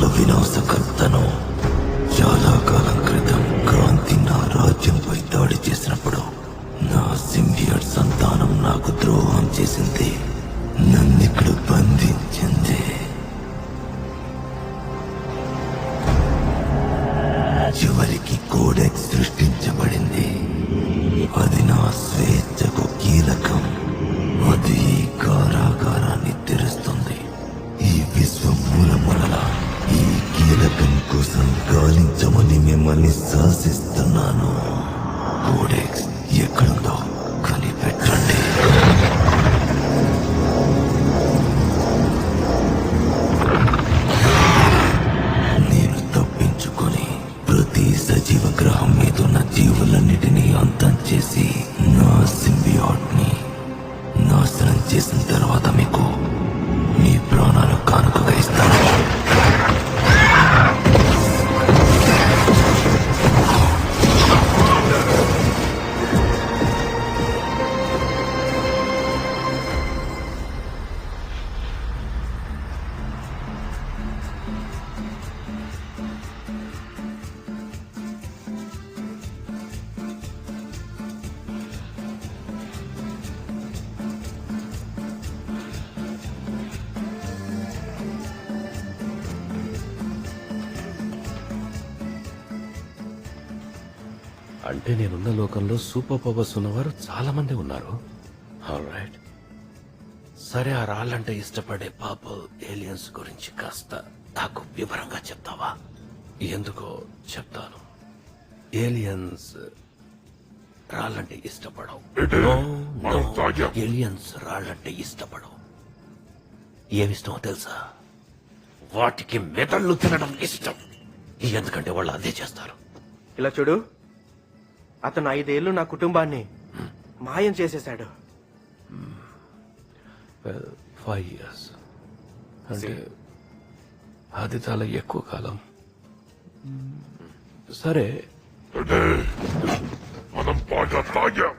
లోకాల వినాశకర్తను. చాలా కాలం క్రితం క్రాంతి నా రాజ్యంపై దాడి చేసినప్పుడు నా సింబియట్ సంతానం నాకు ద్రోహం చేసింది, నన్నిక్కడ బంధించింది. చివరికి కోడెక్స్ సృష్టించబడింది. అది నా స్వేచ్ఛకు కీలకం. అది ఈ కారాగారాన్ని తెరుస్తుంది. ఈ విశ్వం మూలముల ఈ కీలకం కోసం గాలించమని మిమ్మల్ని శాసిస్తున్నాను. కోడెక్స్ ఎక్కడుందో కనిపెట్టండి. నేను తప్పించుకొని ప్రతి సజీవ గ్రహం మీద ఉన్న జీవులన్నిటినీ అంతం చేసి నా సింబియాట్ ని నాశనం చేసిన తర్వాత మీకు మీ ప్రాణాలు కానుకగా ఇస్తాను. అంటే నేనున్న లోకంలో సూపర్ పవర్స్ ఉన్నవారు చాలా మంది ఉన్నారు. ఆల్రైట్, సరే, ఆ రాళ్ళంటే ఇష్టపడే పాపల్ ఏలియన్స్ గురించి కాస్త నాకు వివరంగా చెప్తావా? ఎందుకో చెప్తాను. ఏలియన్స్ రాళ్ళంటే ఇష్టపడవు. ఏలియన్స్ రాళ్ళంటే ఇష్టపడవు. ఏమిష్టమో తెలుసా? వాటికి మెదళ్ళు తినడం ఇష్టం. ఎందుకంటే వాళ్ళు అదే చేస్తారు. ఇలా చూడు, అతను 5 ఏళ్లు నా కుటుంబాన్ని మాయం చేసేశాడు. 5 years అంటే అది చాలా ఎక్కువ కాలం. సరే, మనం బాగా తాగాం.